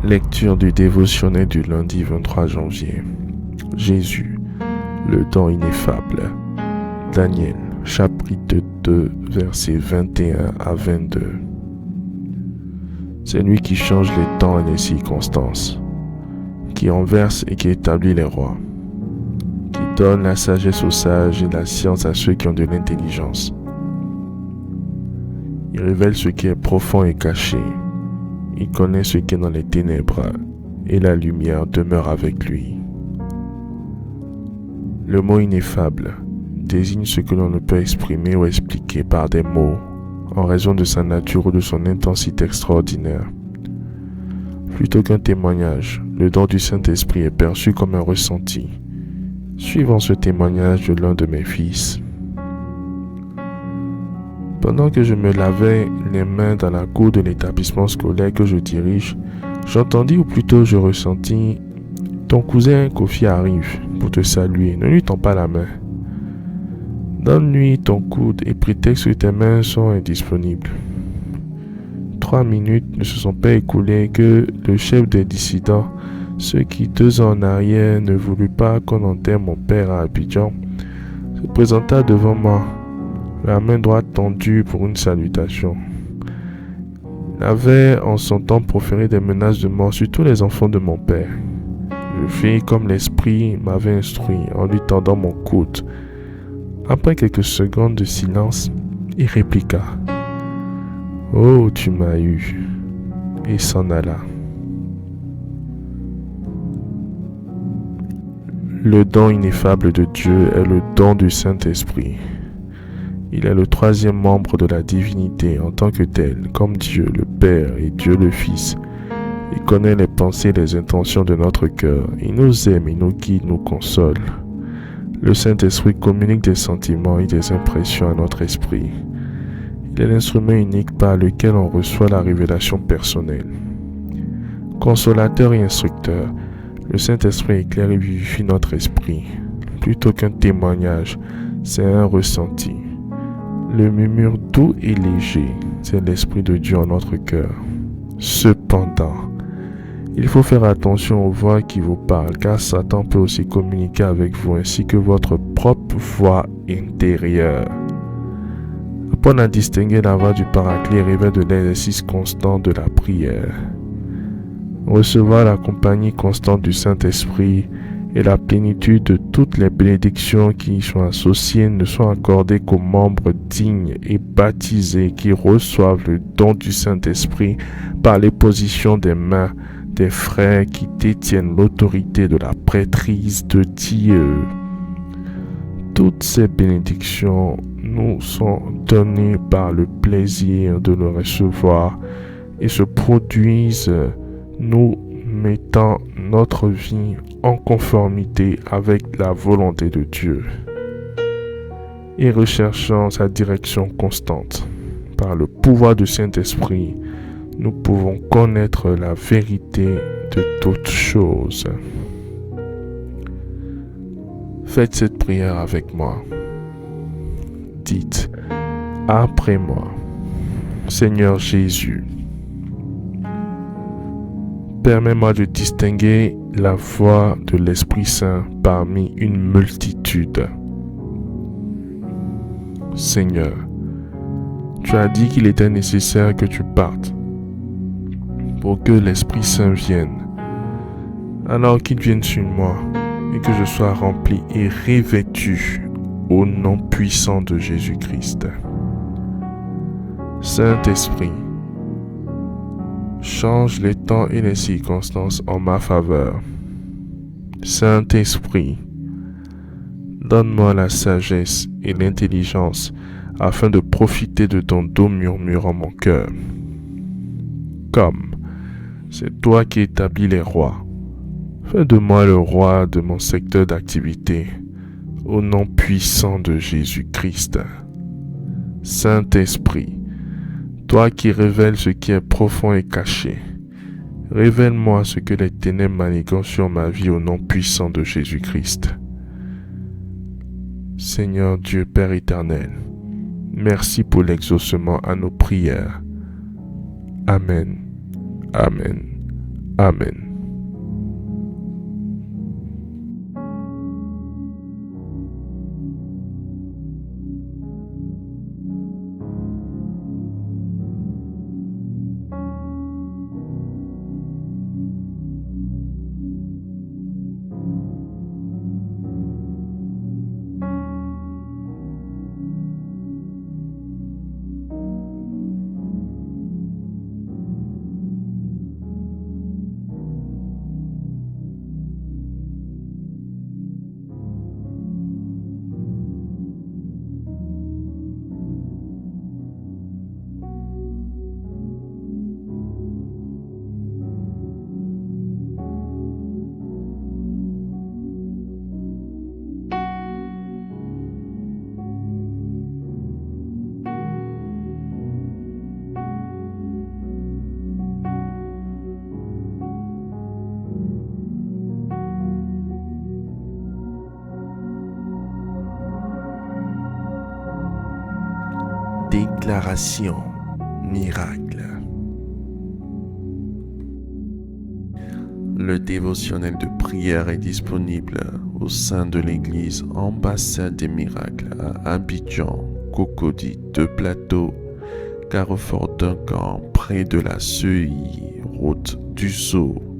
Lecture du dévotionnel du lundi 23 janvier. Jésus, le don ineffable. Daniel, chapitre 2, versets 21 à 22. C'est lui qui change les temps et les circonstances, qui renverse et qui établit les rois, qui donne la sagesse aux sages et la science à ceux qui ont de l'intelligence. Il révèle ce qui est profond et caché. Il connaît ce qui est dans les ténèbres, et la lumière demeure avec lui. Le mot ineffable désigne ce que l'on ne peut exprimer ou expliquer par des mots, en raison de sa nature ou de son intensité extraordinaire. Plutôt qu'un témoignage, le don du Saint-Esprit est perçu comme un ressenti, suivant ce témoignage de l'un de mes fils. Pendant que je me lavais les mains dans la cour de l'établissement scolaire que je dirige, j'entendis, ou plutôt je ressentis, ton cousin Kofi arrive pour te saluer, ne lui tends pas la main. Donne-lui ton coude et prétexte que tes mains sont indisponibles. 3 minutes ne se sont pas écoulées que le chef des dissidents, ceux qui 2 ans en arrière ne voulut pas qu'on enterre mon père à Abidjan, se présenta devant moi, la main droite tendue pour une salutation. Il avait en son temps proféré des menaces de mort sur tous les enfants de mon père. Je fis comme l'esprit m'avait instruit en lui tendant mon coude. Après quelques secondes de silence, il répliqua « Oh, tu m'as eu » et s'en alla. Le don ineffable de Dieu est le don du Saint-Esprit. Il est le 3e membre de la divinité en tant que tel, comme Dieu le Père et Dieu le Fils. Il connaît les pensées et les intentions de notre cœur. Il nous aime, il nous guide, nous console. Le Saint-Esprit communique des sentiments et des impressions à notre esprit. Il est l'instrument unique par lequel on reçoit la révélation personnelle. Consolateur et instructeur, le Saint-Esprit éclaire et vivifie notre esprit. Plutôt qu'un témoignage, c'est un ressenti. Le murmure doux et léger, c'est l'Esprit de Dieu en notre cœur. Cependant, il faut faire attention aux voix qui vous parlent, car Satan peut aussi communiquer avec vous ainsi que votre propre voix intérieure. Apprendre à distinguer la voix du Paraclet révèle de l'exercice constant de la prière. Recevoir la compagnie constante du Saint-Esprit et la plénitude de toutes les bénédictions qui y sont associées ne sont accordées qu'aux membres dignes et baptisés qui reçoivent le don du Saint-Esprit par l'imposition des mains des frères qui détiennent l'autorité de la prêtrise de Dieu. Toutes ces bénédictions nous sont données par le plaisir de le recevoir et se produisent nous mettant notre vie en conformité avec la volonté de Dieu et recherchant sa direction constante. Par le pouvoir du Saint-Esprit, nous pouvons connaître la vérité de toutes choses. Faites cette prière avec moi. Dites après moi, Seigneur Jésus, permets-moi de distinguer la voix de l'Esprit Saint parmi une multitude. Seigneur, tu as dit qu'il était nécessaire que tu partes pour que l'Esprit Saint vienne. Alors qu'il vienne sur moi et que je sois rempli et revêtu au nom puissant de Jésus-Christ. Saint-Esprit, change les temps et les circonstances en ma faveur. Saint-Esprit, donne-moi la sagesse et l'intelligence afin de profiter de ton doux murmure en mon cœur. Comme c'est toi qui établis les rois, fais de moi le roi de mon secteur d'activité, au nom puissant de Jésus-Christ. Saint-Esprit, toi qui révèles ce qui est profond et caché, révèle-moi ce que les ténèbres manigantent sur ma vie au nom puissant de Jésus-Christ. Seigneur Dieu Père éternel, merci pour l'exaucement à nos prières. Amen. Amen. Amen. Déclaration miracle. Le dévotionnel de prière est disponible au sein de l'église Ambassade des Miracles à Abidjan, Cocody, de Plateau, Carrefour Duncan, près de la CEI, route du Sceau.